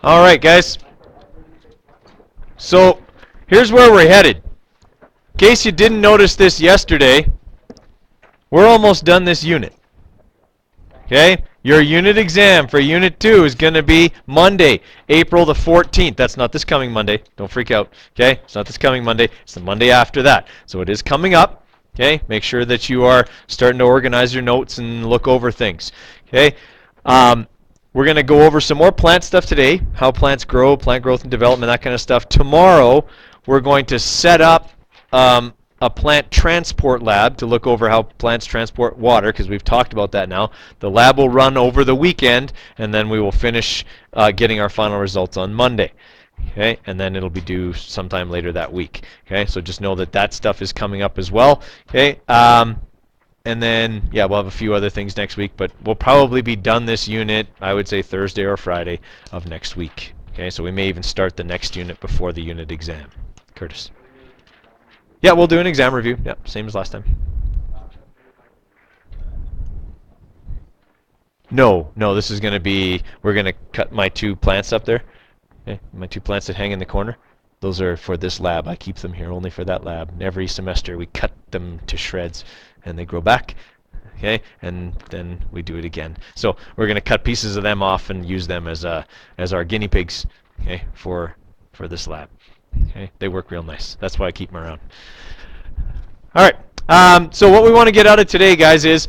All right, guys. So here's where we're headed. In case you didn't notice this yesterday, we're almost done this unit. Okay? Your unit exam for Unit 2 is going to be Monday, April the 14th. That's not this coming Monday. Don't freak out. Okay? It's not this coming Monday. It's the Monday after that. So it is coming up. Okay? Make sure that you are starting to organize your notes and look over things. Okay? We're going to go over some more plant stuff today, how plants grow, plant growth and development, that kind of stuff. Tomorrow, we're going to set up a plant transport lab to look over how plants transport water, because we've talked about that now. The lab will run over the weekend, and then we will finish getting our final results on Monday. Okay, and then it'll be due sometime later that week. Okay, so just know that that stuff is coming up as well. Okay, and then, yeah, we'll have a few other things next week, but we'll probably be done this unit, I would say Thursday or Friday of next week. Okay, so we may even start the next unit before the unit exam. Curtis. Yeah, we'll do an exam review. Yeah, same as last time. No, this is going to be, we're going to cut my 2 plants up there. Okay, my 2 plants that hang in the corner. Those are for this lab. I keep them here only for that lab. And every semester we cut them to shreds and they grow back. Okay, and then we do it again. So we're going to cut pieces of them off and use them as our guinea pigs, okay, for this lab. Okay, they work real nice. That's why I keep them around. All right. So what we want to get out of today, guys, is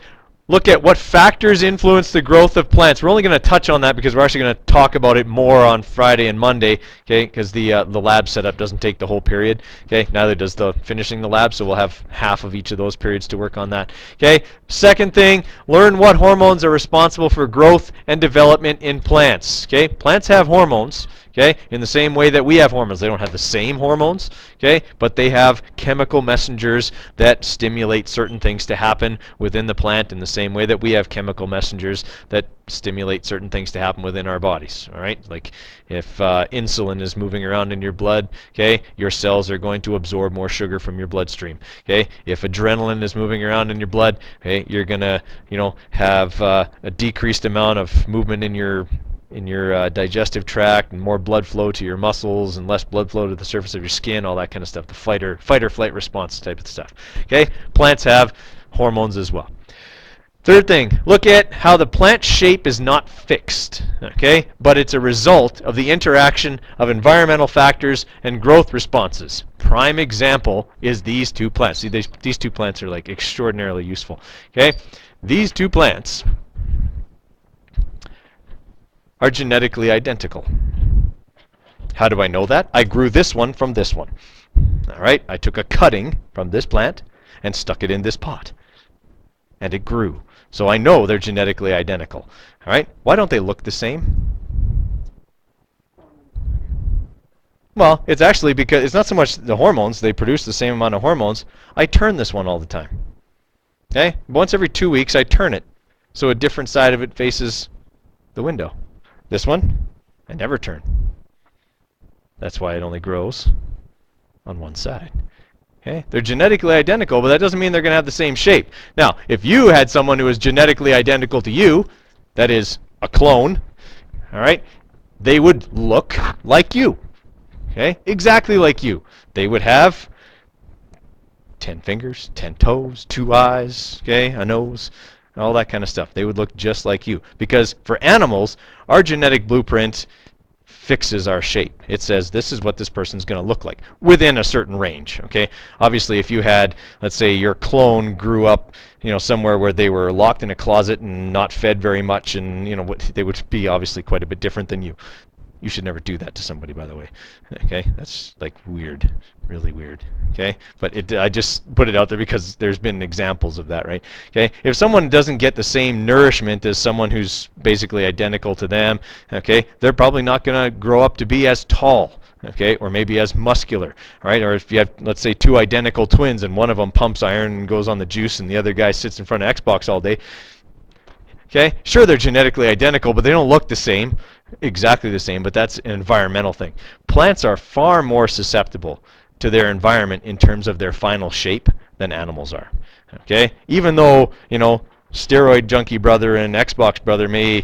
look at what factors influence the growth of plants. We're only going to touch on that because we're actually going to talk about it more on Friday and Monday, okay? Because the lab setup doesn't take the whole period, okay? Neither does the finishing the lab, so we'll have half of each of those periods to work on that, okay? Second thing, learn what hormones are responsible for growth and development in plants, okay? Plants have hormones, okay? In the same way that we have hormones. They don't have the same hormones, okay? But they have chemical messengers that stimulate certain things to happen within the plant in the same way that we have chemical messengers that stimulate certain things to happen within our bodies, all right? Like if insulin is moving around in your blood, okay, your cells are going to absorb more sugar from your bloodstream, okay? If adrenaline is moving around in your blood, okay, you're going to, have a decreased amount of movement in your digestive tract and more blood flow to your muscles and less blood flow to the surface of your skin, all that kind of stuff, the fight or flight response type of stuff. Okay, plants have hormones as well. Third thing, look at how the plant shape is not fixed, okay, but it's a result of the interaction of environmental factors and growth responses. Prime example is these 2 plants. See, these 2 plants are like extraordinarily useful. Okay, these 2 plants are genetically identical. How do I know that? I grew this one from this one. All right, I took a cutting from this plant and stuck it in this pot, and it grew. So I know they're genetically identical. All right, why don't they look the same? Well, it's actually because it's not so much the hormones. They produce the same amount of hormones. I turn this one all the time. Okay, once every 2 weeks I turn it so a different side of it faces the window. This one, I never turn. That's why it only grows on one side. Okay? They're genetically identical, but that doesn't mean they're going to have the same shape. Now, if you had someone who was genetically identical to you, that is a clone, all right, they would look like you. Okay? Exactly like you. They would have 10 fingers, 10 toes, 2 eyes, okay, a nose, all that kind of stuff. They would look just like you. Because for animals, our genetic blueprint fixes our shape. It says this is what this person's going to look like within a certain range. Okay. Obviously, if you had, let's say, your clone grew up, somewhere where they were locked in a closet and not fed very much, and they would be obviously quite a bit different than you. You should never do that to somebody, by the way. Okay, that's like weird, really weird. Okay, but I just put it out there because there's been examples of that, right? Okay, if someone doesn't get the same nourishment as someone who's basically identical to them, okay, they're probably not going to grow up to be as tall, okay, or maybe as muscular, right? Or if you have, let's say, 2 identical twins and one of them pumps iron and goes on the juice and the other guy sits in front of Xbox all day. Okay, sure, they're genetically identical, but they don't look the same, exactly the same, but that's an environmental thing. Plants are far more susceptible to their environment in terms of their final shape than animals are. Okay, even though, steroid junkie brother and Xbox brother may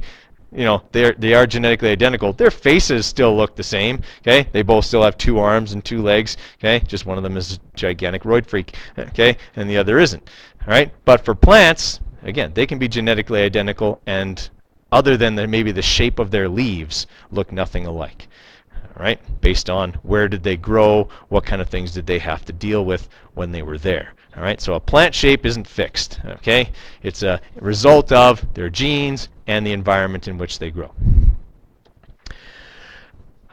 you know, they are genetically identical, their faces still look the same. Okay, they both still have 2 arms and 2 legs. Okay, just one of them is a gigantic roid freak. Okay, and the other isn't. All right, but for plants, again, they can be genetically identical, and other than maybe the shape of their leaves, look nothing alike. All right, based on where did they grow, what kind of things did they have to deal with when they were there. All right, so a plant shape isn't fixed. Okay, it's a result of their genes and the environment in which they grow.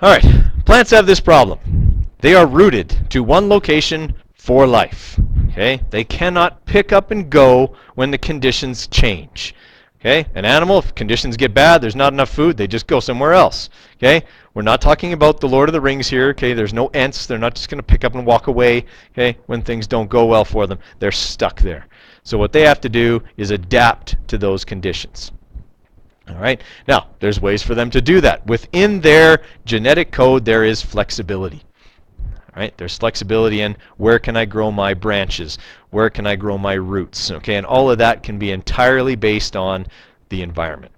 All right, plants have this problem. They are rooted to one location for life. Okay, they cannot pick up and go when the conditions change. Okay, an animal, if conditions get bad, there's not enough food, they just go somewhere else. Okay, we're not talking about the Lord of the Rings here. Okay, there's no Ents. They're not just going to pick up and walk away. Okay, when things don't go well for them, they're stuck there. So what they have to do is adapt to those conditions. All right, now there's ways for them to do that. Within their genetic code, there is flexibility. All right, there's flexibility in where can I grow my branches, where can I grow my roots. Okay, and all of that can be entirely based on the environment.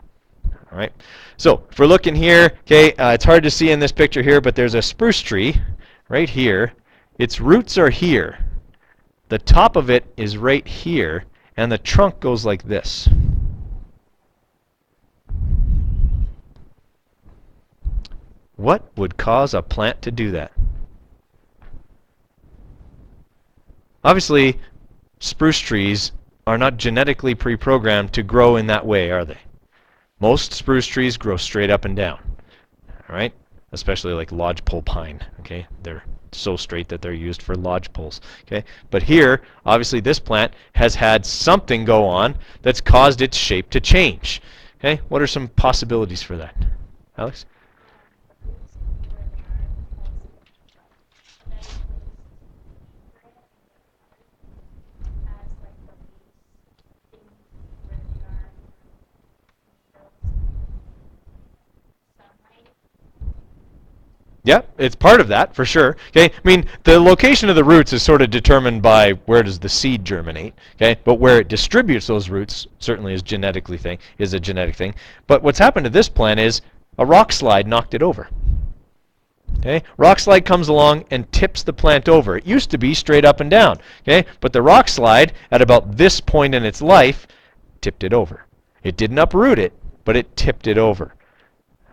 All right, so if we're looking here, okay, it's hard to see in this picture here, but there's a spruce tree right here. Its roots are here. The top of it is right here, and the trunk goes like this. What would cause a plant to do that? Obviously, spruce trees are not genetically pre-programmed to grow in that way, are they? Most spruce trees grow straight up and down, all right? Especially like lodgepole pine, okay? They're so straight that they're used for lodgepoles, okay? But here, obviously this plant has had something go on that's caused its shape to change, okay? What are some possibilities for that? Alex? Yeah, it's part of that, for sure. Okay, I mean, the location of the roots is sort of determined by where does the seed germinate. Okay, but where it distributes those roots certainly is a genetic thing. But what's happened to this plant is a rock slide knocked it over. Okay, rock slide comes along and tips the plant over. It used to be straight up and down. Okay, but the rock slide at about this point in its life tipped it over. It didn't uproot it, but it tipped it over.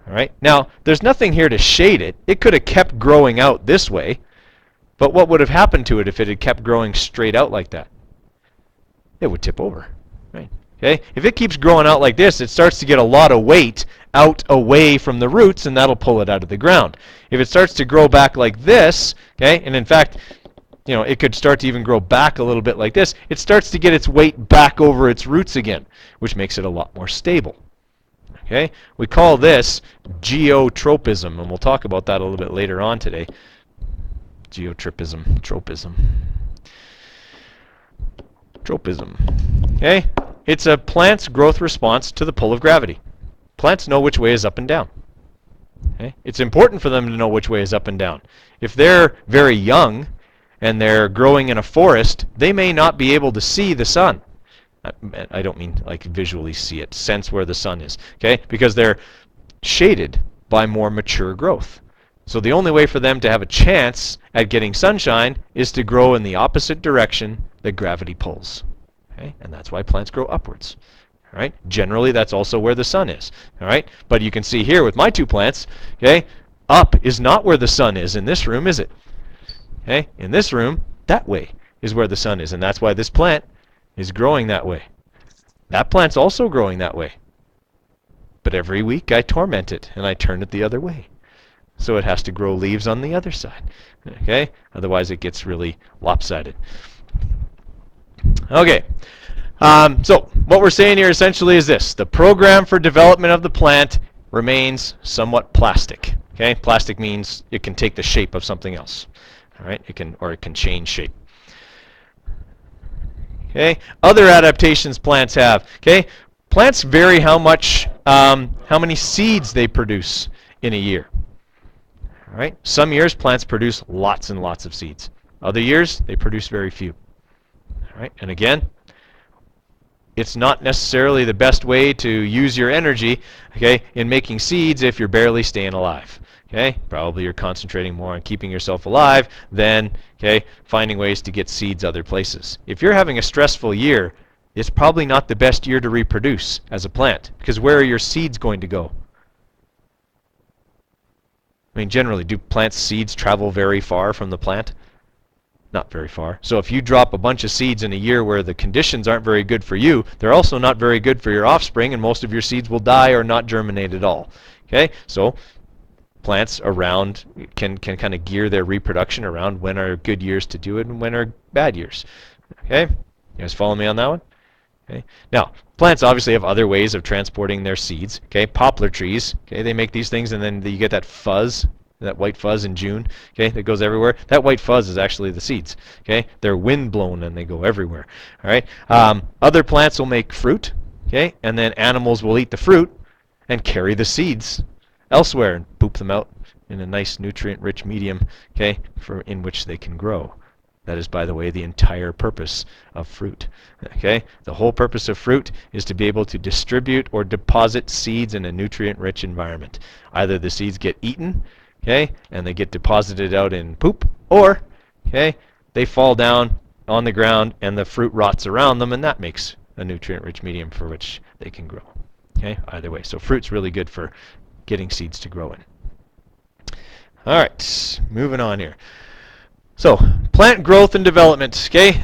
All right. Now, there's nothing here to shade it. It could have kept growing out this way, but what would have happened to it if it had kept growing straight out like that? It would tip over. Right? Okay. If it keeps growing out like this, it starts to get a lot of weight out away from the roots, and that'll pull it out of the ground. If it starts to grow back like this, okay, and in fact, you know, it could start to even grow back a little bit like this, it starts to get its weight back over its roots again, which makes it a lot more stable. Okay, we call this geotropism, and we'll talk about that a little bit later on today. Geotropism, tropism. Okay, it's a plant's growth response to the pull of gravity. Plants know which way is up and down. Okay, it's important for them to know which way is up and down. If they're very young and they're growing in a forest, they may not be able to see the sun. I don't mean like visually see it, sense where the sun is, okay? Because they're shaded by more mature growth. So the only way for them to have a chance at getting sunshine is to grow in the opposite direction that gravity pulls, okay? And that's why plants grow upwards, all right? Generally, that's also where the sun is, all right? But you can see here with my 2 plants, okay? Up is not where the sun is in this room, is it? Okay? In this room, that way is where the sun is, and that's why this plant is growing that way. That plant's also growing that way. But every week I torment it and I turn it the other way. So it has to grow leaves on the other side. Okay? Otherwise it gets really lopsided. Okay. So what we're saying here essentially is this. The program for development of the plant remains somewhat plastic. Okay? Plastic means it can take the shape of something else. All right? It can change shape. Okay, other adaptations plants have. Okay, plants vary how many seeds they produce in a year. All right, some years plants produce lots and lots of seeds. Other years they produce very few. All right, and again, it's not necessarily the best way to use your energy, okay, in making seeds if you're barely staying alive. Okay, probably you're concentrating more on keeping yourself alive than, okay, finding ways to get seeds other places. If you're having a stressful year, it's probably not the best year to reproduce as a plant, because where are your seeds going to go? I mean, generally, do plant seeds travel very far from the plant? Not very far. So if you drop a bunch of seeds in a year where the conditions aren't very good for you, they're also not very good for your offspring, and most of your seeds will die or not germinate at all. Okay, so plants around can kind of gear their reproduction around when are good years to do it and when are bad years. Okay, you guys follow me on that one? Okay. Now, plants obviously have other ways of transporting their seeds. Okay, poplar trees, okay, they make these things and then you get that fuzz, that white fuzz in June, okay, that goes everywhere. That white fuzz is actually the seeds. Okay, they're wind blown and they go everywhere. All right. Other plants will make fruit, okay, and then animals will eat the fruit and carry the seeds elsewhere and poop them out in a nice nutrient-rich medium, okay, in which they can grow. That is, by the way, the entire purpose of fruit. Okay, the whole purpose of fruit is to be able to distribute or deposit seeds in a nutrient-rich environment. Either the seeds get eaten, okay, and they get deposited out in poop, or, okay, they fall down on the ground and the fruit rots around them, and that makes a nutrient-rich medium for which they can grow. Okay, either way. So fruit's really good for getting seeds to grow in. All right, moving on here. So, plant growth and development, okay?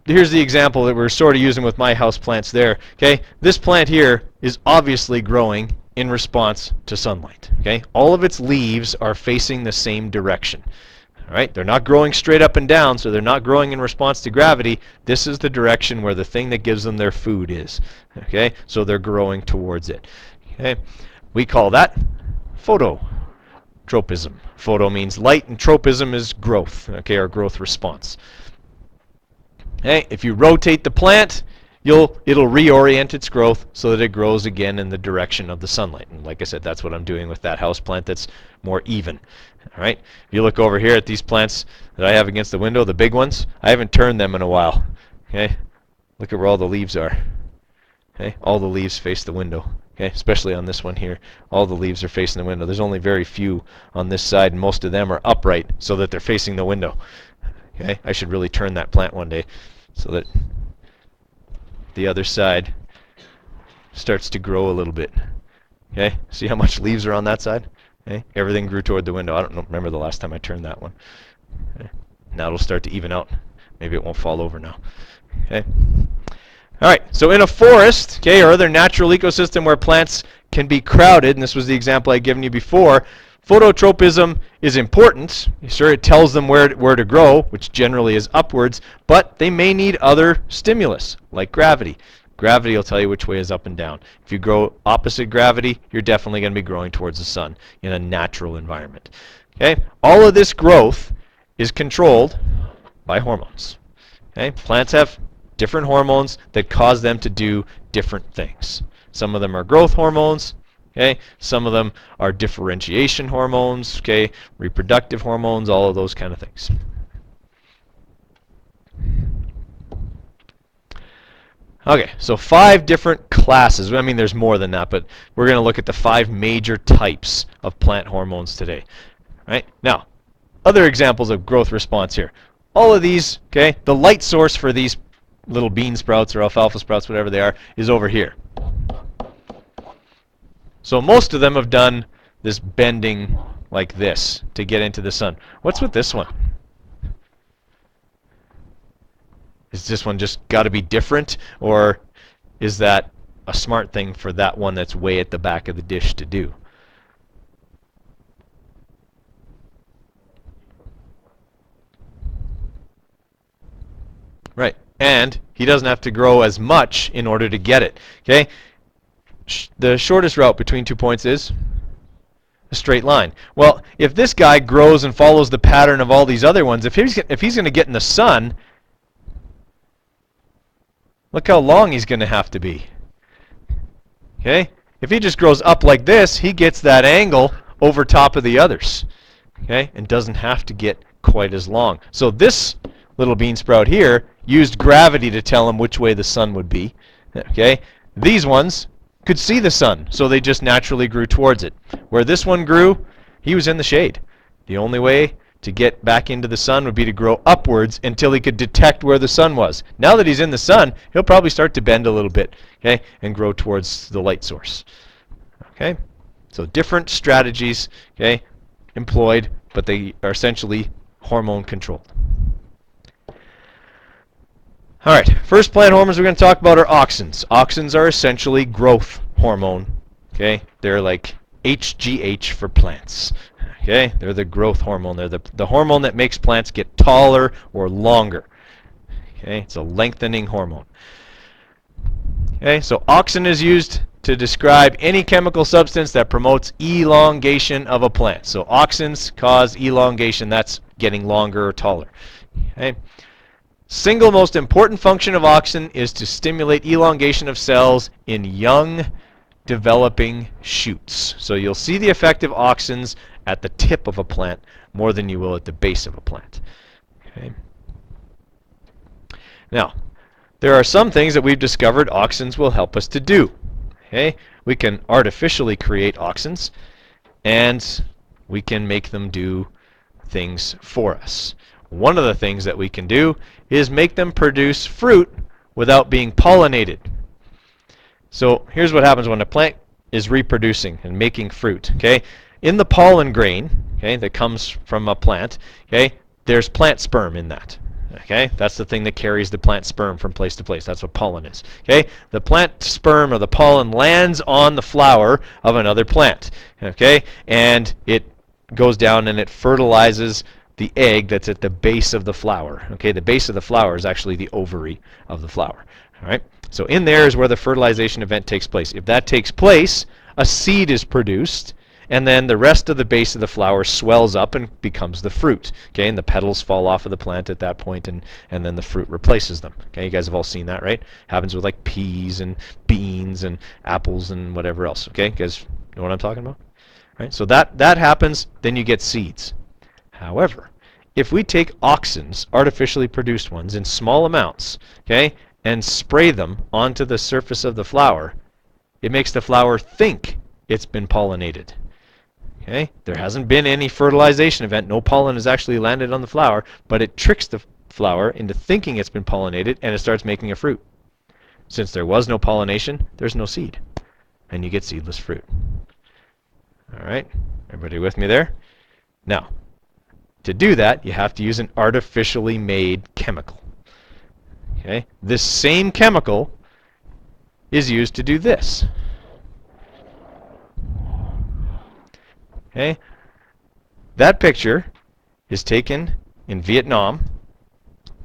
Here's the example that we're sort of using with my house plants there, okay? This plant here is obviously growing in response to sunlight, okay? All of its leaves are facing the same direction, all right? They're not growing straight up and down, so they're not growing in response to gravity. This is the direction where the thing that gives them their food is, okay? So they're growing towards it, okay? We call that phototropism. Photo means light, and tropism is growth, okay, or growth response. Okay, if you rotate the plant, it'll reorient its growth so that it grows again in the direction of the sunlight. And like I said, that's what I'm doing with that house plant that's more even. All right. If you look over here at these plants that I have against the window, the big ones, I haven't turned them in a while. Okay, look at where all the leaves are. Okay, all the leaves face the window. Okay, especially on this one here, all the leaves are facing the window. There's only very few on this side, and most of them are upright so that they're facing the window. Okay, I should really turn that plant one day so that the other side starts to grow a little bit. Okay, see how much leaves are on that side? Okay, everything grew toward the window. I don't remember the last time I turned that one. Okay. Now it'll start to even out. Maybe it won't fall over now. Okay. All right, so in a forest, okay, or other natural ecosystem where plants can be crowded, and this was the example I'd given you before, phototropism is important. Sure, it tells them where to grow, which generally is upwards, but they may need other stimulus, like gravity. Gravity will tell you which way is up and down. If you grow opposite gravity, you're definitely going to be growing towards the sun in a natural environment. Okay, all of this growth is controlled by hormones. Okay, plants have different hormones that cause them to do different things. Some of them are growth hormones, okay? Some of them are differentiation hormones, okay? Reproductive hormones, all of those kind of things. Okay, so 5 different classes. I mean, there's more than that, but we're going to look at the 5 major types of plant hormones today. Right? Now, other examples of growth response here. All of these, okay, the light source for these little bean sprouts or alfalfa sprouts, whatever they are, is over here. So most of them have done this bending like this to get into the sun. What's with this one? Is this one just got to be different, or is that a smart thing for that one that's way at the back of the dish to do? Right. And he doesn't have to grow as much in order to get it. Okay? The shortest route between 2 points is a straight line. Well, if this guy grows and follows the pattern of all these other ones, if he's going to get in the sun, look how long he's going to have to be. Okay? If he just grows up like this, he gets that angle over top of the others. Okay? And doesn't have to get quite as long. So this little bean sprout here used gravity to tell him which way the sun would be. Okay, these ones could see the sun, so they just naturally grew towards it. Where this one grew, he was in the shade. The only way to get back into the sun would be to grow upwards until he could detect where the sun was. Now that he's in the sun, he'll probably start to bend a little bit, okay, and grow towards the light source. Okay, so different strategies, okay, employed, but they are essentially hormone controlled. All right, first plant hormones we're going to talk about are auxins. Auxins are essentially growth hormone. Okay, they're like HGH for plants. Okay, they're the growth hormone. They're the hormone that makes plants get taller or longer. Okay, it's a lengthening hormone. Okay, so auxin is used to describe any chemical substance that promotes elongation of a plant. So auxins cause elongation. That's getting longer or taller. Okay. Single most important function of auxin is to stimulate elongation of cells in young developing shoots. So you'll see the effect of auxins at the tip of a plant more than you will at the base of a plant. Okay. Now, there are some things that we've discovered auxins will help us to do. Okay. We can artificially create auxins, and we can make them do things for us. One of the things that we can do is make them produce fruit without being pollinated. So here's what happens when a plant is reproducing and making fruit. Okay, in the pollen grain, okay, that comes from a plant, okay, there's plant sperm in that. Okay, that's the thing that carries the plant sperm from place to place. That's what pollen is. Okay, the plant sperm or the pollen lands on the flower of another plant. Okay, and it goes down and it fertilizes the egg that's at the base of the flower. Okay, the base of the flower is actually the ovary of the flower. All right, so in there is where the fertilization event takes place. If that takes place, a seed is produced, and then the rest of the base of the flower swells up and becomes the fruit. Okay, and the petals fall off of the plant at that point, and then the fruit replaces them. Okay, you guys have all seen that, right? Happens with like peas and beans and apples and whatever else. Okay, you guys know what I'm talking about? Right, so that happens, then you get seeds. However, if we take auxins, artificially produced ones, in small amounts, okay, and spray them onto the surface of the flower, it makes the flower think it's been pollinated. Okay, there hasn't been any fertilization event, no pollen has actually landed on the flower, but it tricks the flower into thinking it's been pollinated, and it starts making a fruit. Since there was no pollination, there's no seed, and you get seedless fruit. All right, everybody with me there? Now, to do that, you have to use an artificially made chemical. Okay? This same chemical is used to do this. Okay? That picture is taken in Vietnam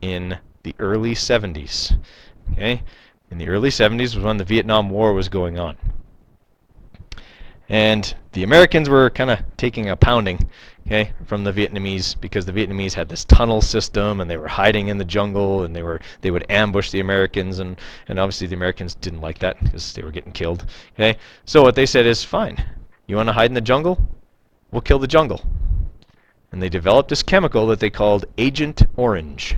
in the early 70s. Okay? In the early 70s was when the Vietnam War was going on. And the Americans were kind of taking a pounding, okay, from the Vietnamese, because the Vietnamese had this tunnel system, and they were hiding in the jungle, and they would ambush the Americans, and obviously the Americans didn't like that because they were getting killed. Okay, so what they said is, fine, you want to hide in the jungle? We'll kill the jungle. And they developed this chemical that they called Agent Orange.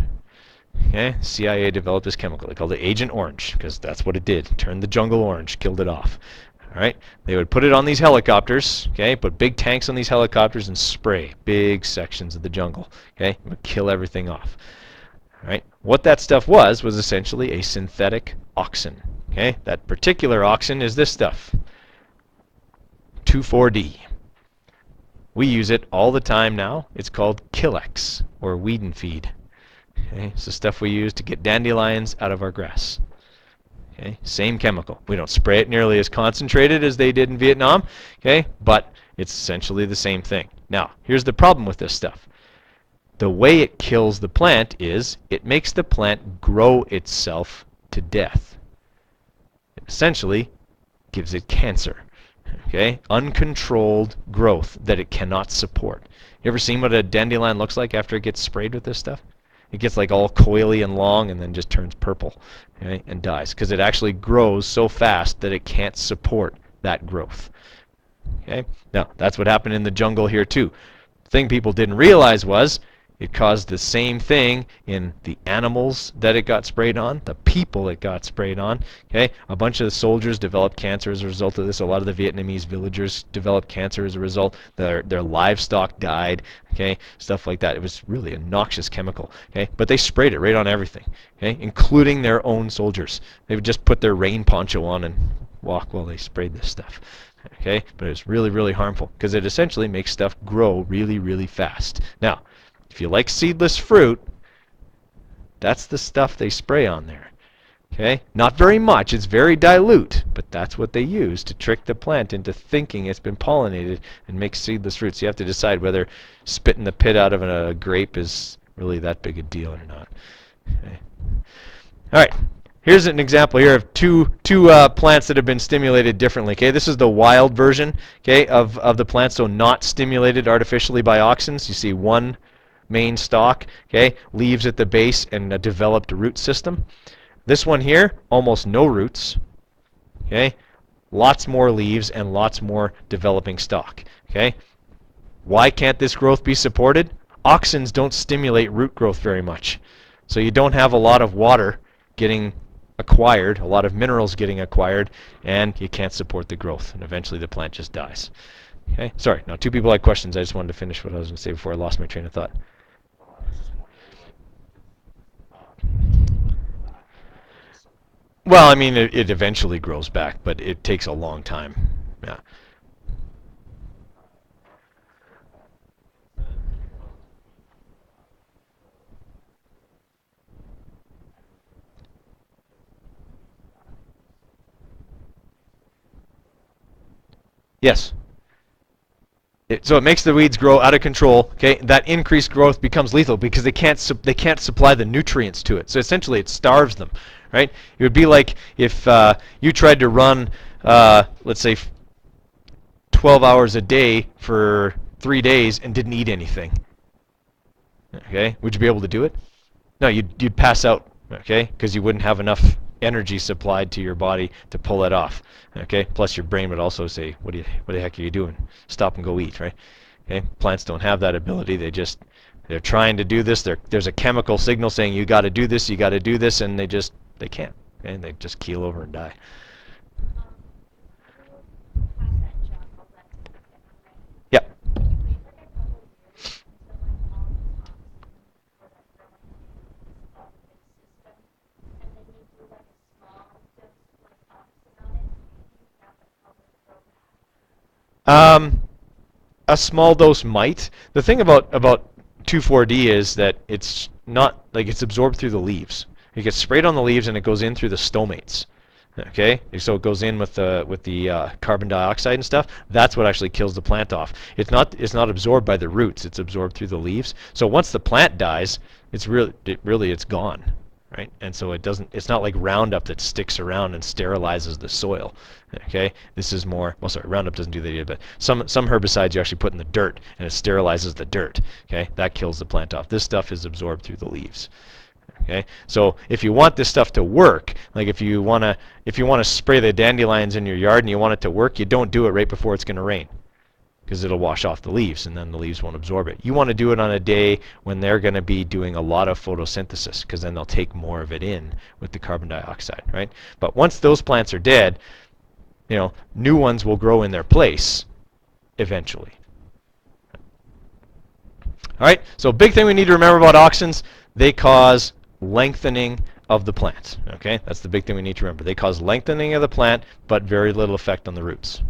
Okay, CIA developed this chemical. They called it Agent Orange because that's what it did. Turned the jungle orange, killed it off. All right, they would put it on these helicopters, okay, put big tanks on these helicopters and spray big sections of the jungle, okay, it would kill everything off. All right, what that stuff was essentially a synthetic auxin, okay, that particular auxin is this stuff, 2,4-D. We use it all the time now. It's called Killex, or weed and feed. Okay, it's the stuff we use to get dandelions out of our grass. Okay, same chemical. We don't spray it nearly as concentrated as they did in Vietnam, okay, but it's essentially the same thing. Now, here's the problem with this stuff. The way it kills the plant is it makes the plant grow itself to death. It essentially gives it cancer, okay, uncontrolled growth that it cannot support. You ever seen what a dandelion looks like after it gets sprayed with this stuff? It gets like all coily and long and then just turns purple, okay, and dies because it actually grows so fast that it can't support that growth. Okay? Now, that's what happened in the jungle here too. The thing people didn't realize was It caused the same thing in the animals that it got sprayed on, the people it got sprayed on. Okay, a bunch of the soldiers developed cancer as a result of this. A lot of the Vietnamese villagers developed cancer as a result. Their livestock died. Okay, stuff like that. It was really a noxious chemical. Okay, but they sprayed it right on everything. Okay, including their own soldiers. They would just put their rain poncho on and walk while they sprayed this stuff. Okay, but it's really, really harmful because it essentially makes stuff grow really, really fast. Now, if you like seedless fruit, that's the stuff they spray on there. Okay? Not very much, it's very dilute, but that's what they use to trick the plant into thinking it's been pollinated and make seedless fruit. So you have to decide whether spitting the pit out of a grape is really that big a deal or not. Okay. All right. Here's an example here of two plants that have been stimulated differently. Okay, this is the wild version, okay, of the plant, so not stimulated artificially by auxins. You see one main stalk, okay, leaves at the base and a developed root system. This one here, almost no roots, okay, lots more leaves and lots more developing stalk. Okay, why can't this growth be supported? Auxins don't stimulate root growth very much, so you don't have a lot of water getting acquired, a lot of minerals getting acquired, and you can't support the growth, and eventually the plant just dies. Okay, sorry, now two people had questions. I just wanted to finish what I was going to say before I lost my train of thought. Well, I mean, it eventually grows back, but it takes a long time. Yeah. Yes. So it makes the weeds grow out of control. Okay, that increased growth becomes lethal because they can't supply the nutrients to it. So essentially, it starves them. Right? It would be like if you tried to run, let's say, 12 hours a day for 3 days and didn't eat anything. Okay, would you be able to do it? No, you'd pass out. Okay, because you wouldn't have enough energy supplied to your body to pull it off. Okay, plus your brain would also say, what the heck are you doing? Stop and go eat, right? Okay, plants don't have that ability. They're trying to do this. There's a chemical signal saying you got to do this, and they can't, and they just keel over and die. Yep. A small dose might. The thing about 2,4-D is that it's not like it's absorbed through the leaves. It gets sprayed on the leaves and it goes in through the stomates. Okay, so it goes in with the carbon dioxide and stuff. That's what actually kills the plant off. It's not absorbed by the roots. It's absorbed through the leaves. So once the plant dies, it's gone, right? And so it's not like Roundup that sticks around and sterilizes the soil. Okay, this is more. Well, sorry, Roundup doesn't do that either. But some herbicides you actually put in the dirt and it sterilizes the dirt. Okay, that kills the plant off. This stuff is absorbed through the leaves. Okay, so if you want this stuff to work, like if you want to spray the dandelions in your yard and you want it to work, you don't do it right before it's going to rain, because it'll wash off the leaves and then the leaves won't absorb it. You want to do it on a day when they're going to be doing a lot of photosynthesis, because then they'll take more of it in with the carbon dioxide, right? But once those plants are dead, new ones will grow in their place eventually. All right, so big thing we need to remember about auxins, they cause lengthening of the plant. Okay, that's the big thing we need to remember. They cause lengthening of the plant, but very little effect on the roots.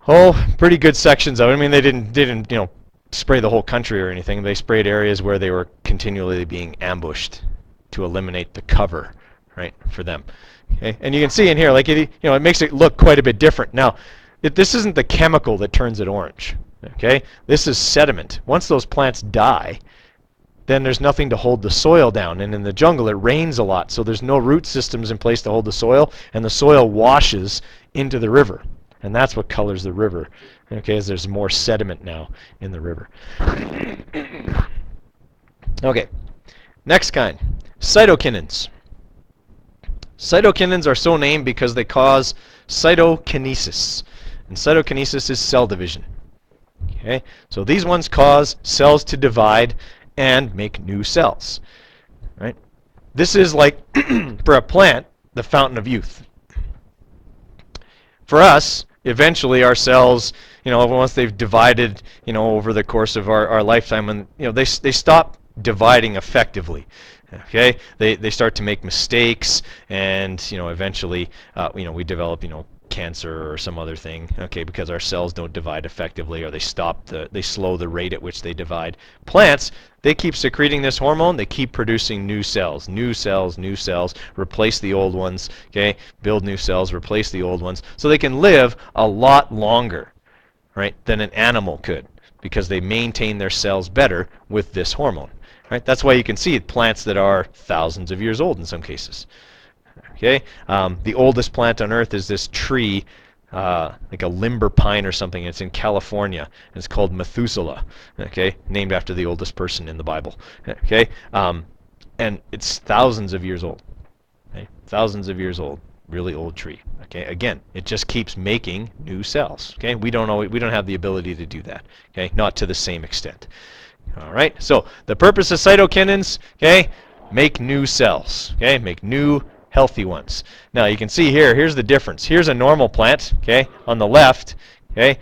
Oh, pretty good sections of it. I mean, they didn't spray the whole country or anything. They sprayed areas where they were continually being ambushed to eliminate the cover, right, for them. Okay, and you can see in here, like it makes it look quite a bit different. Now, this isn't the chemical that turns it orange. Okay, this is sediment. Once those plants die, then there's nothing to hold the soil down. And in the jungle, it rains a lot, so there's no root systems in place to hold the soil, and the soil washes into the river. And that's what colors the river, okay, as there's more sediment now in the river. Okay, next kind, cytokinins. Cytokinins are so named because they cause cytokinesis. And cytokinesis is cell division. Okay, so these ones cause cells to divide and make new cells. Right? This is like, for a plant, the fountain of youth. For us, eventually our cells, once they've divided, over the course of our lifetime, and they stop dividing effectively. Okay, they start to make mistakes, and eventually, we develop, cancer or some other thing. Okay, because our cells don't divide effectively, or they slow the rate at which they divide. Plants, they keep secreting this hormone. They keep producing new cells, replace the old ones. Okay, build new cells, replace the old ones, so they can live a lot longer, right, than an animal could, because they maintain their cells better with this hormone. Right? That's why you can see plants that are thousands of years old in some cases. Okay, the oldest plant on Earth is this tree, like a limber pine or something. It's in California. It's called Methuselah. Okay, named after the oldest person in the Bible. Okay, and it's thousands of years old. Okay? Thousands of years old, really old tree. Okay, again, it just keeps making new cells. Okay, we don't have the ability to do that. Okay, not to the same extent. All right, so the purpose of cytokinins, okay, make new cells, okay, make new healthy ones. Now you can see here's the difference. Here's a normal plant, okay, on the left, okay.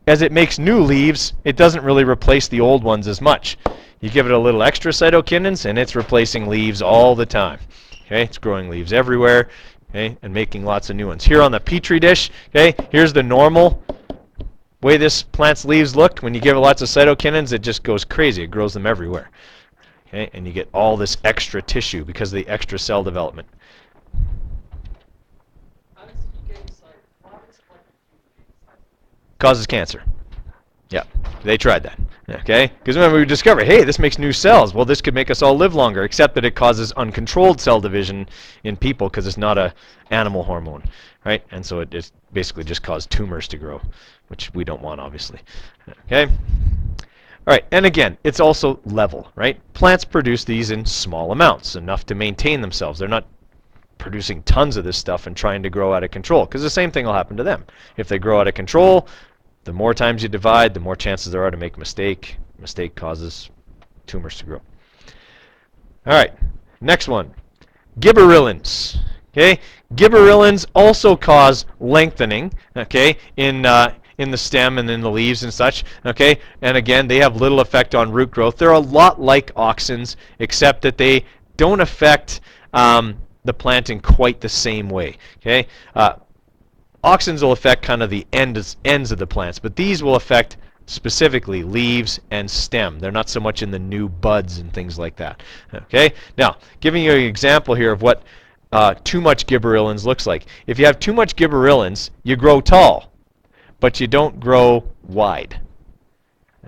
As it makes new leaves, it doesn't really replace the old ones as much. You give it a little extra cytokinins, and it's replacing leaves all the time. Okay, it's growing leaves everywhere, okay, and making lots of new ones. Here on the petri dish, okay, here's the normal way this plant's leaves look. When you give it lots of cytokinins, it just goes crazy. It grows them everywhere. Okay, and you get all this extra tissue because of the extra cell development. Causes cancer. Yeah, they tried that. Okay, because remember we discovered, hey, this makes new cells. Well, this could make us all live longer, except that it causes uncontrolled cell division in people because it's not a animal hormone, right? And so it basically just caused tumors to grow, which we don't want, obviously. Okay. All right, and again, it's also level, right? Plants produce these in small amounts, enough to maintain themselves. They're not producing tons of this stuff and trying to grow out of control, because the same thing will happen to them. If they grow out of control, the more times you divide, the more chances there are to make a mistake. Mistake causes tumors to grow. All right, next one, gibberellins. Okay, gibberellins also cause lengthening. Okay, in the stem and in the leaves and such. Okay, and again, they have little effect on root growth. They're a lot like auxins, except that they don't affect the plant in quite the same way. Okay. Auxins will affect kind of the ends of the plants, but these will affect specifically leaves and stem. They're not so much in the new buds and things like that. Okay. Now, giving you an example here of what too much gibberellins looks like. If you have too much gibberellins, you grow tall, but you don't grow wide.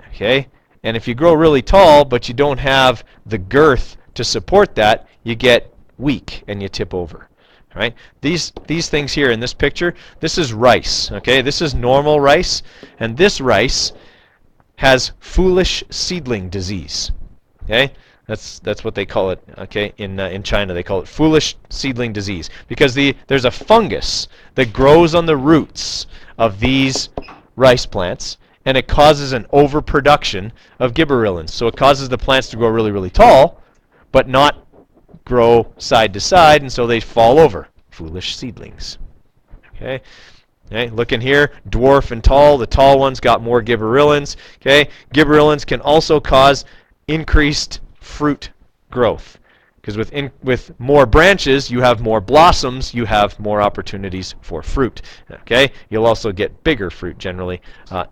Okay. And if you grow really tall, but you don't have the girth to support that, you get weak and you tip over. Right? These things here in this picture, this is rice. Okay, this is normal rice, and this rice has foolish seedling disease. Okay, that's what they call it. Okay, in China they call it foolish seedling disease because there's a fungus that grows on the roots of these rice plants, and it causes an overproduction of gibberellins. So it causes the plants to grow really, really tall, but not grow side to side, and so they fall over. Foolish seedlings. Okay. Okay, look in here, dwarf and tall. The tall ones got more gibberellins. Okay, gibberellins can also cause increased fruit growth because with more branches, you have more blossoms, you have more opportunities for fruit. Okay, you'll also get bigger fruit generally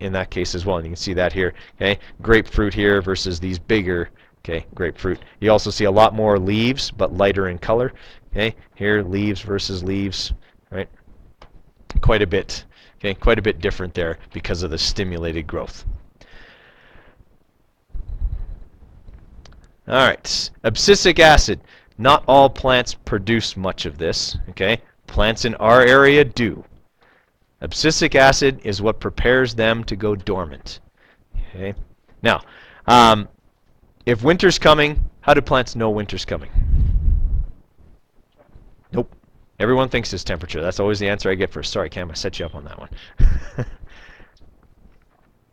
in that case as well, and you can see that here. Okay, grapefruit here versus these bigger. Okay, grapefruit. You also see a lot more leaves, but lighter in color. Okay, here leaves versus leaves, right? Quite a bit. Okay, quite a bit different there because of the stimulated growth. All right, abscisic acid. Not all plants produce much of this. Okay, plants in our area do. Abscisic acid is what prepares them to go dormant. Okay, now. If winter's coming, how do plants know winter's coming? Nope. Everyone thinks it's temperature. That's always the answer I get first. Sorry, Cam, I set you up on that one.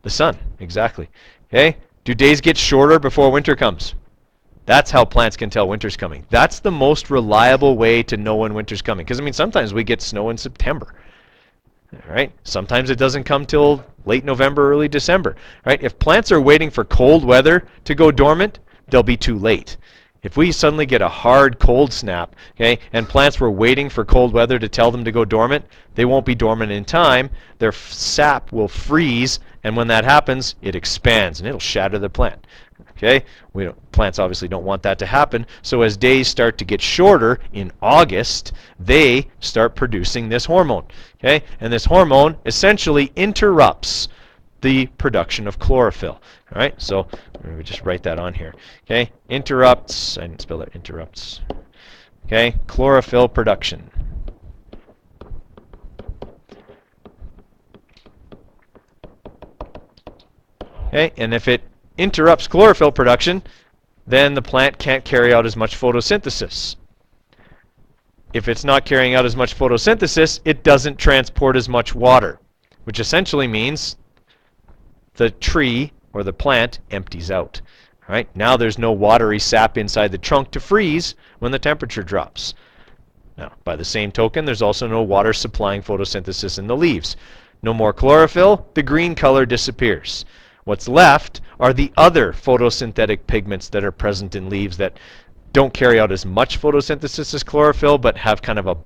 The sun, exactly. Okay? Do days get shorter before winter comes? That's how plants can tell winter's coming. That's the most reliable way to know when winter's coming. Because, I mean, sometimes we get snow in September. All right? Sometimes it doesn't come till late November, early December. Right? If plants are waiting for cold weather to go dormant, they'll be too late. If we suddenly get a hard cold snap, okay, and plants were waiting for cold weather to tell them to go dormant, they won't be dormant in time. Their sap will freeze, and when that happens, it expands, and it'll shatter the plant. Okay, plants obviously don't want that to happen, so as days start to get shorter in August, they start producing this hormone. Okay, and this hormone essentially interrupts the production of chlorophyll. All right, so we just write that on here. Okay, interrupts. I didn't spell that. Interrupts. Okay, chlorophyll production. Okay, and if it interrupts chlorophyll production, then the plant can't carry out as much photosynthesis. If it's not carrying out as much photosynthesis, it doesn't transport as much water, which essentially means the tree or the plant empties out. All right, now there's no watery sap inside the trunk to freeze when the temperature drops. Now, by the same token, there's also no water supplying photosynthesis in the leaves. No more chlorophyll, the green color disappears. What's left are the other photosynthetic pigments that are present in leaves that don't carry out as much photosynthesis as chlorophyll, but have kind of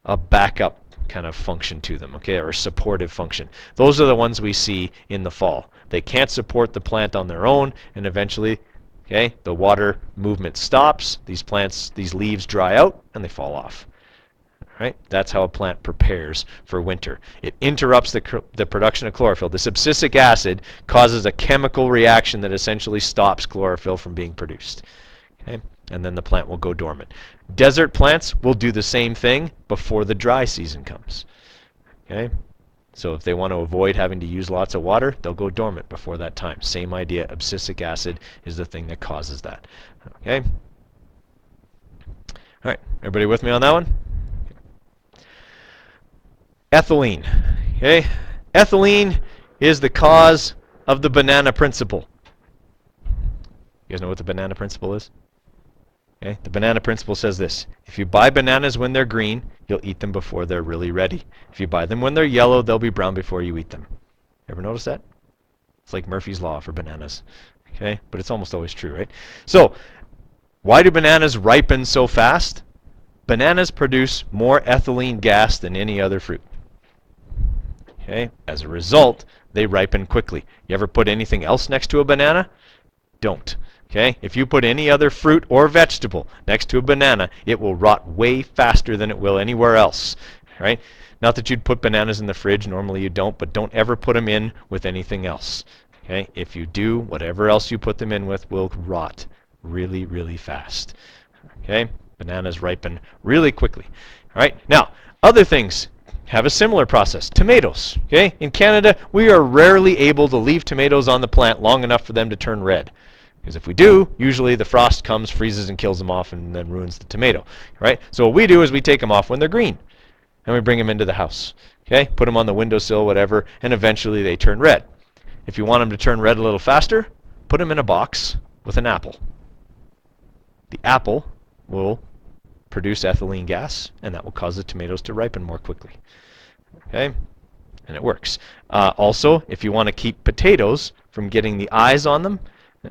a backup kind of function to them, okay, or a supportive function. Those are the ones we see in the fall. They can't support the plant on their own, and eventually, okay, the water movement stops, these leaves dry out, and they fall off. Right? That's how a plant prepares for winter. It interrupts the production of chlorophyll. This abscisic acid causes a chemical reaction that essentially stops chlorophyll from being produced. Okay? And then the plant will go dormant. Desert plants will do the same thing before the dry season comes. Okay? So if they want to avoid having to use lots of water, they'll go dormant before that time. Same idea. Abscisic acid is the thing that causes that. Okay? All right. Everybody with me on that one? Ethylene. Okay? Ethylene is the cause of the banana principle. You guys know what the banana principle is? Okay? The banana principle says this. If you buy bananas when they're green, you'll eat them before they're really ready. If you buy them when they're yellow, they'll be brown before you eat them. Ever notice that? It's like Murphy's Law for bananas. Okay? But it's almost always true, right? So, why do bananas ripen so fast? Bananas produce more ethylene gas than any other fruit. Okay? As a result, they ripen quickly. You ever put anything else next to a banana? Don't. Okay? If you put any other fruit or vegetable next to a banana, it will rot way faster than it will anywhere else. Right? Not that you'd put bananas in the fridge, normally you don't, but don't ever put them in with anything else. Okay? If you do, whatever else you put them in with will rot really, really fast. Okay? Bananas ripen really quickly. All right? Now, other things have a similar process. Tomatoes. Okay? In Canada, we are rarely able to leave tomatoes on the plant long enough for them to turn red. Because if we do, usually the frost comes, freezes, and kills them off, and then ruins the tomato. Right? So what we do is we take them off when they're green, and we bring them into the house. Okay? Put them on the windowsill, whatever, and eventually they turn red. If you want them to turn red a little faster, put them in a box with an apple. The apple will produce ethylene gas, and that will cause the tomatoes to ripen more quickly. Okay? And it works. Also, if you want to keep potatoes from getting the eyes on them,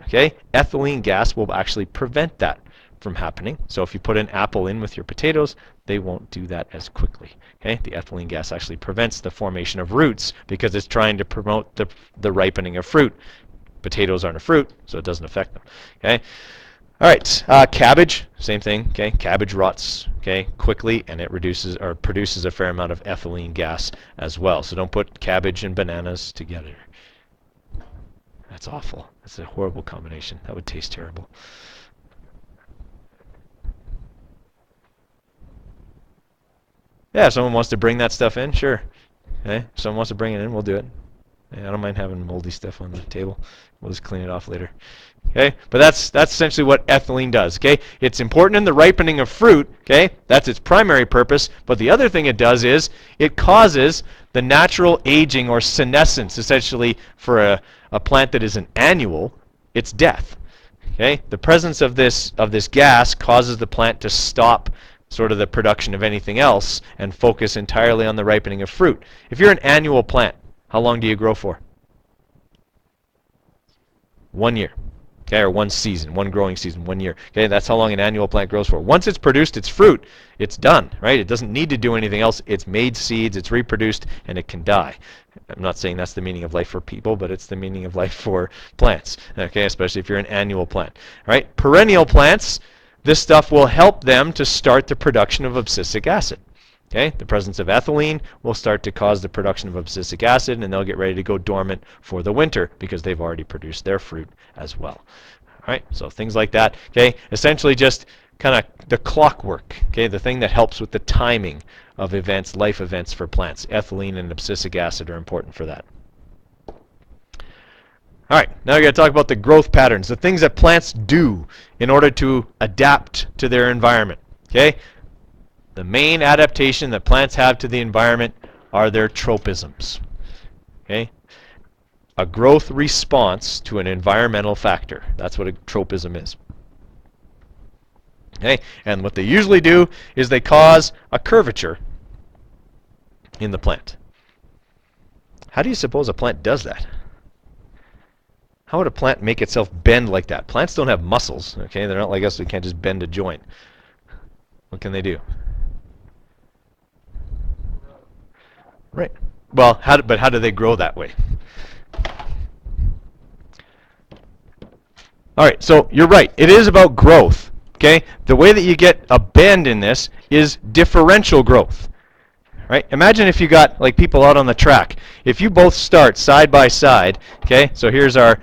okay, ethylene gas will actually prevent that from happening. So if you put an apple in with your potatoes, they won't do that as quickly. Okay? The ethylene gas actually prevents the formation of roots because it's trying to promote the ripening of fruit. Potatoes aren't a fruit, so it doesn't affect them. Okay? All right, cabbage, same thing. Okay, cabbage rots, okay, quickly, and it produces a fair amount of ethylene gas as well. So don't put cabbage and bananas together. That's awful. That's a horrible combination. That would taste terrible. Yeah, if someone wants to bring that stuff in, sure. Okay, if someone wants to bring it in, we'll do it. Yeah, I don't mind having moldy stuff on the table. We'll just clean it off later. Okay, but that's essentially what ethylene does. Okay, it's important in the ripening of fruit. Okay, that's its primary purpose. But the other thing it does is it causes the natural aging or senescence, essentially for a plant that is an annual. It's death. Okay, the presence of this gas causes the plant to stop sort of the production of anything else and focus entirely on the ripening of fruit. If you're an annual plant, how long do you grow for? 1 year. Okay, or one season, one growing season, 1 year. Okay, that's how long an annual plant grows for. Once it's produced its fruit, it's done, right? It doesn't need to do anything else. It's made seeds, it's reproduced, and it can die. I'm not saying that's the meaning of life for people, but it's the meaning of life for plants. Okay, especially if you're an annual plant. All right, perennial plants, this stuff will help them to start the production of abscisic acid. Okay, the presence of ethylene will start to cause the production of abscisic acid, and they'll get ready to go dormant for the winter because they've already produced their fruit as well. All right, so things like that. Okay, essentially just kind of the clockwork. Okay, the thing that helps with the timing of events, life events for plants. Ethylene and abscisic acid are important for that. All right, now we're going to talk about the growth patterns, the things that plants do in order to adapt to their environment. Okay. The main adaptation that plants have to the environment are their tropisms. Okay? A growth response to an environmental factor. That's what a tropism is. Okay? And what they usually do is they cause a curvature in the plant. How do you suppose a plant does that? How would a plant make itself bend like that? Plants don't have muscles. Okay? They're not like us. They can't just bend a joint. What can they do? Right. Well, but how do they grow that way? All right, so you're right. It is about growth. Okay? The way that you get a bend in this is differential growth. Right? Imagine if you got like people out on the track. If you both start side by side, okay? So here's our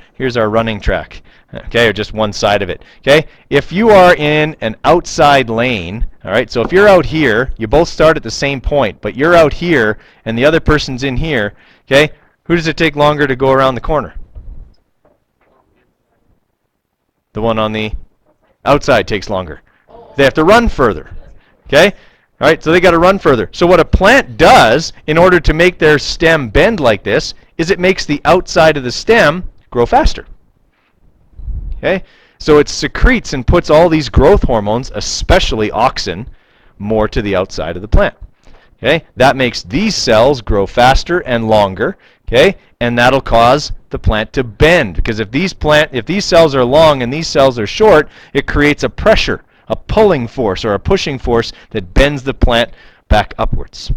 running track. Okay, or just one side of it. Okay? If you are in an outside lane, all right, so if you're out here, you both start at the same point, but you're out here and the other person's in here, okay? Who does it take longer to go around the corner? The one on the outside takes longer. They have to run further. Okay? All right, so they got to run further. So what a plant does in order to make their stem bend like this is it makes the outside of the stem grow faster. Okay? So it secretes and puts all these growth hormones, especially auxin, more to the outside of the plant. Okay? That makes these cells grow faster and longer, okay? And that'll cause the plant to bend, because if these cells are long and these cells are short, it creates a pressure, a pulling force or a pushing force that bends the plant back upwards.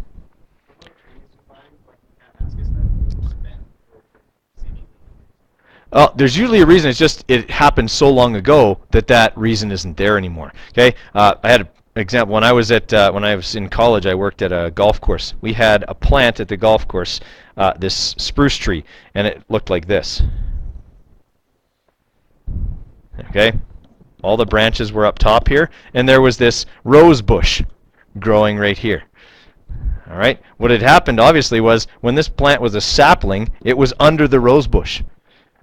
There's usually a reason. It's just it happened so long ago that reason isn't there anymore. Okay, I had an example when I was in college. I worked at a golf course. We had a plant at the golf course, this spruce tree, and it looked like this. Okay, all the branches were up top here, and there was this rose bush growing right here. All right, what had happened obviously was when this plant was a sapling, it was under the rose bush.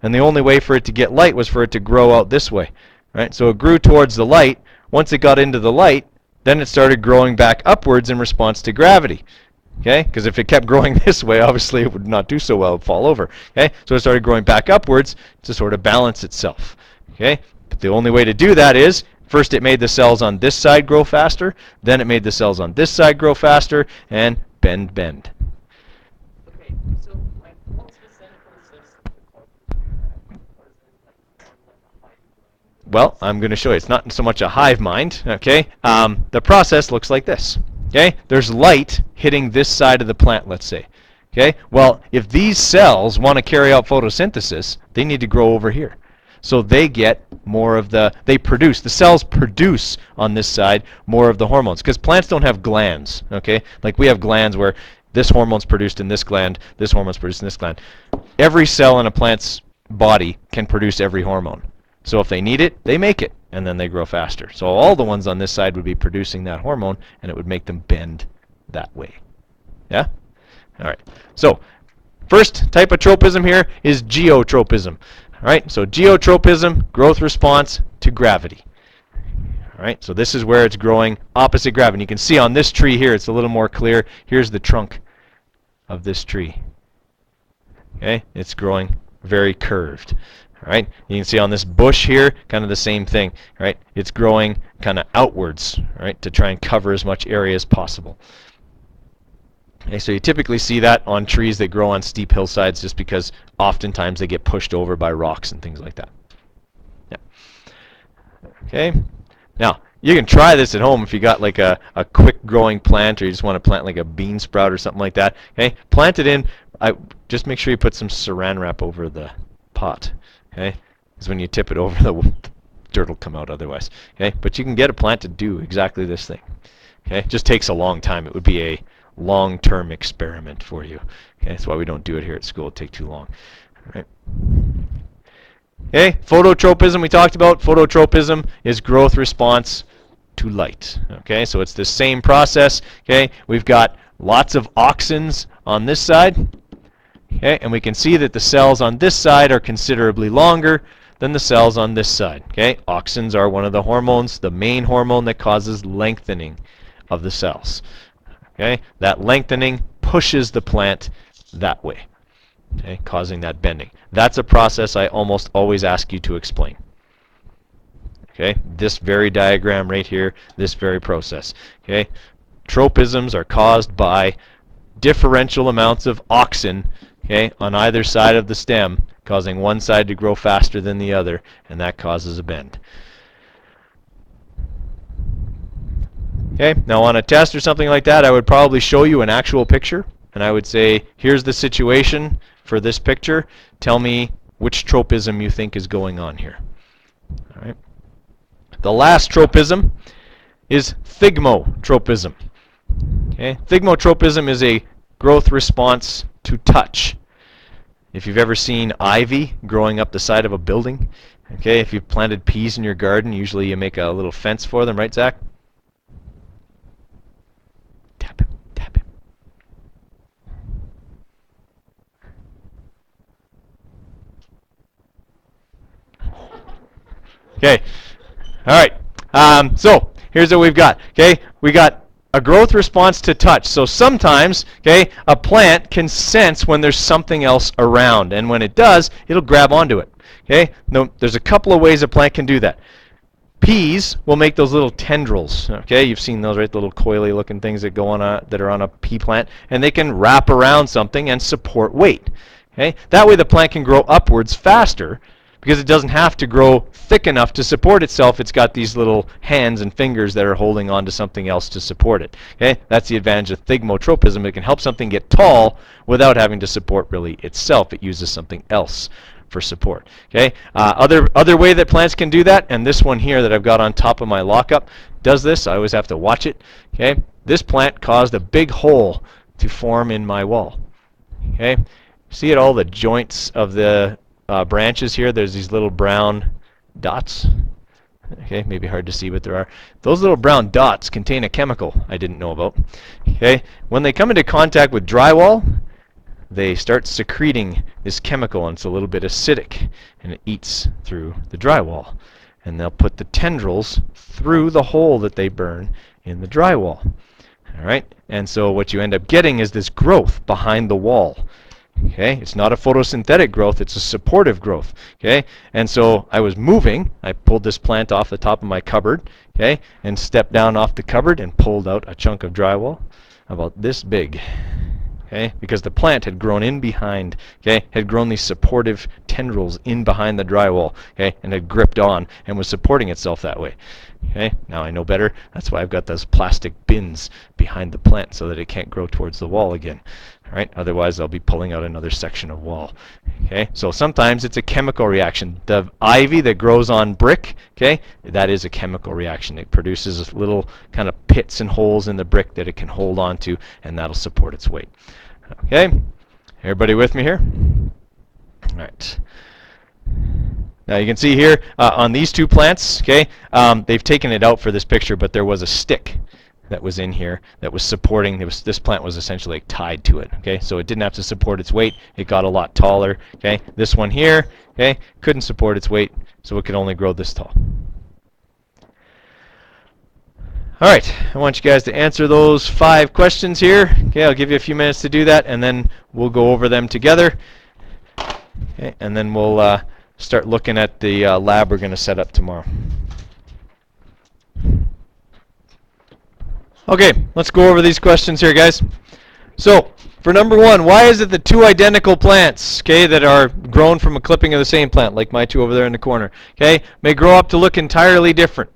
And the only way for it to get light was for it to grow out this way. Right? So it grew towards the light. Once it got into the light, then it started growing back upwards in response to gravity. Okay? Because if it kept growing this way, obviously it would not do so well. It would fall over. Okay? So it started growing back upwards to sort of balance itself. Okay? But the only way to do that is, first it made the cells on this side grow faster, then it made the cells on this side grow faster, and bend, bend. Okay, so what's the synthesis? Well, I'm going to show you. It's not so much a hive mind, okay? The process looks like this, okay? There's light hitting this side of the plant, let's say, okay? Well, if these cells want to carry out photosynthesis, they need to grow over here. So they get more of the cells produce on this side more of the hormones, because plants don't have glands, okay? Like we have glands where this hormone's produced in this gland, this hormone's produced in this gland. Every cell in a plant's body can produce every hormone. So if they need it, they make it, and then they grow faster. So all the ones on this side would be producing that hormone, and it would make them bend that way. Yeah? All right. So first type of tropism here is geotropism. All right, so geotropism, growth response to gravity. All right, so this is where it's growing opposite gravity. You can see on this tree here, it's a little more clear. Here's the trunk of this tree. Okay, it's growing very curved. All right, you can see on this bush here, kind of the same thing. All right, it's growing kind of outwards, all right, to try and cover as much area as possible. Okay, so you typically see that on trees that grow on steep hillsides just because oftentimes they get pushed over by rocks and things like that. Yeah. Okay. Now, you can try this at home if you got like a quick growing plant or you just want to plant like a bean sprout or something like that. Okay, plant it in. Just make sure you put some saran wrap over the pot. Okay, because when you tip it over, the dirt will come out otherwise. Okay, but you can get a plant to do exactly this thing. Okay, it just takes a long time. It would be a long-term experiment for you. Okay, that's why we don't do it here at school. It'd take too long. All right. Okay, phototropism we talked about. Phototropism is growth response to light. Okay, so it's the same process. Okay, we've got lots of auxins on this side. Okay, and we can see that the cells on this side are considerably longer than the cells on this side. Okay, auxins are one of the hormones, the main hormone that causes lengthening of the cells. Okay, that lengthening pushes the plant that way. Okay, causing that bending. That's a process I almost always ask you to explain. Okay, this very diagram right here, this very process. Okay, tropisms are caused by differential amounts of auxin, okay, on either side of the stem, causing one side to grow faster than the other, and that causes a bend. Okay, now on a test or something like that, I would probably show you an actual picture, and I would say, here's the situation for this picture. Tell me which tropism you think is going on here. All right. The last tropism is thigmotropism. Okay, thigmotropism is a growth response to touch. If you've ever seen ivy growing up the side of a building, okay, if you've planted peas in your garden, usually you make a little fence for them, right, Zach? Tap him, tap him. Okay, all right, so here's what we've got. Okay, we got a growth response to touch. So sometimes, okay, a plant can sense when there's something else around, and when it does, it'll grab onto it. Okay, no, there's a couple of ways a plant can do that. Peas will make those little tendrils. Okay, you've seen those, right? The little coily looking things that go on that are on a pea plant, and they can wrap around something and support weight. Okay, that way the plant can grow upwards faster, because it doesn't have to grow thick enough to support itself. It's got these little hands and fingers that are holding on to something else to support it. Okay, that's the advantage of thigmotropism. It can help something get tall without having to support really itself. It uses something else for support. Okay, other way that plants can do that, and this one here that I've got on top of my lockup does this. I always have to watch it. Okay, this plant caused a big hole to form in my wall. Okay, see at all the joints of the branches here, there's these little brown dots. Okay, maybe hard to see, but there are. Those little brown dots contain a chemical I didn't know about. Okay, when they come into contact with drywall, they start secreting this chemical, and it's a little bit acidic, and it eats through the drywall. And they'll put the tendrils through the hole that they burn in the drywall. All right, and so what you end up getting is this growth behind the wall. Okay, it's not a photosynthetic growth, it's a supportive growth. Okay, and so I was moving, I pulled this plant off the top of my cupboard, okay, and stepped down off the cupboard and pulled out a chunk of drywall about this big. Okay, because the plant had grown in behind, okay, had grown these supportive tendrils in behind the drywall, okay, and had gripped on and was supporting itself that way. Okay, now I know better. That's why I've got those plastic bins behind the plant so that it can't grow towards the wall again. All right, otherwise I'll be pulling out another section of wall. Okay, so sometimes it's a chemical reaction. The ivy that grows on brick, okay, that is a chemical reaction. It produces little kind of pits and holes in the brick that it can hold on to, and that'll support its weight. Okay, everybody with me here? All right. Now you can see here on these two plants, okay, they've taken it out for this picture, but there was a stick. that was in here that was supporting. This plant was essentially like tied to it. Okay, so it didn't have to support its weight. It got a lot taller. Okay, this one here, okay, couldn't support its weight, so it could only grow this tall. All right, I want you guys to answer those 5 questions here. Okay, I'll give you a few minutes to do that, and then we'll go over them together. Okay, and then we'll start looking at the lab we're going to set up tomorrow. Okay, let's go over these questions here, guys. So, for number 1, why is it that 2 identical plants, okay, that are grown from a clipping of the same plant, like my 2 over there in the corner, okay, may grow up to look entirely different?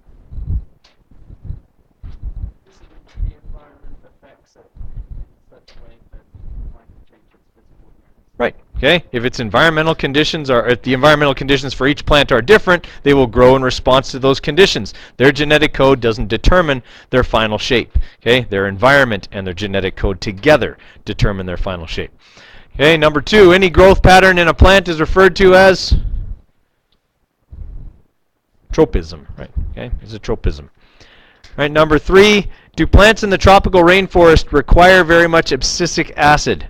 The environment affects it in such a way that it might change its physical appearance. Right. Okay. If its environmental conditions are, if the environmental conditions for each plant are different, they will grow in response to those conditions. Their genetic code doesn't determine their final shape. Okay. Their environment and their genetic code together determine their final shape. Okay. Number 2, any growth pattern in a plant is referred to as tropism. Right. Okay. It's a tropism. Right. Number 3, do plants in the tropical rainforest require very much abscisic acid?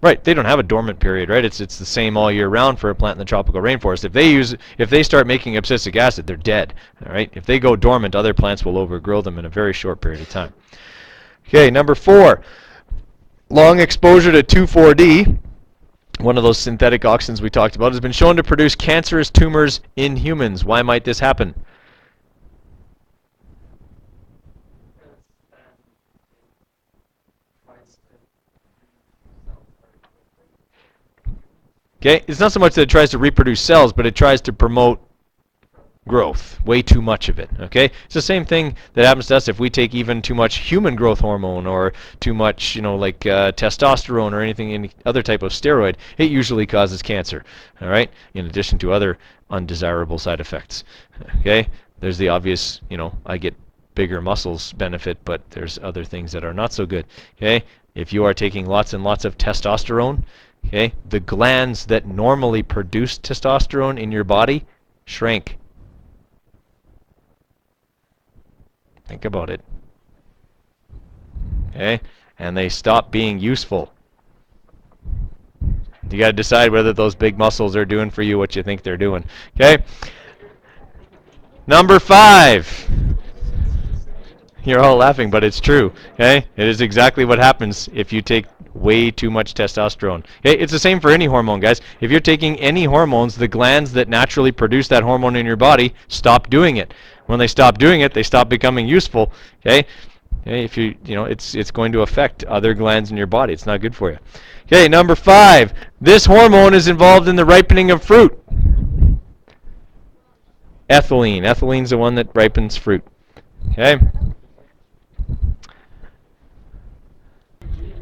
Right, they don't have a dormant period, right? It's the same all year round for a plant in the tropical rainforest. If they start making abscisic acid, they're dead. All right, if they go dormant, other plants will overgrow them in a very short period of time. Okay, number 4, long exposure to 2,4-D, one of those synthetic auxins we talked about, has been shown to produce cancerous tumors in humans. Why might this happen? Okay, it's not so much that it tries to reproduce cells, but it tries to promote growth, way too much of it. Okay, it's the same thing that happens to us if we take even too much human growth hormone or too much, like testosterone or any other type of steroid. It usually causes cancer. All right, in addition to other undesirable side effects. Okay, there's the obvious, I get bigger muscles benefit, but there's other things that are not so good. Okay, if you are taking lots and lots of testosterone, okay, the glands that normally produce testosterone in your body shrink. Think about it. Okay, and they stop being useful. You got to decide whether those big muscles are doing for you what you think they're doing. Okay. Number 5. You're all laughing, but it's true. Okay, it is exactly what happens if you take way too much testosterone. Okay, it's the same for any hormone, guys. If you're taking any hormones, the glands that naturally produce that hormone in your body stop doing it. When they stop doing it, they stop becoming useful. Okay, if it's going to affect other glands in your body. It's not good for you. Okay, number 5. This hormone is involved in the ripening of fruit. Ethylene. Ethylene's the one that ripens fruit. Okay.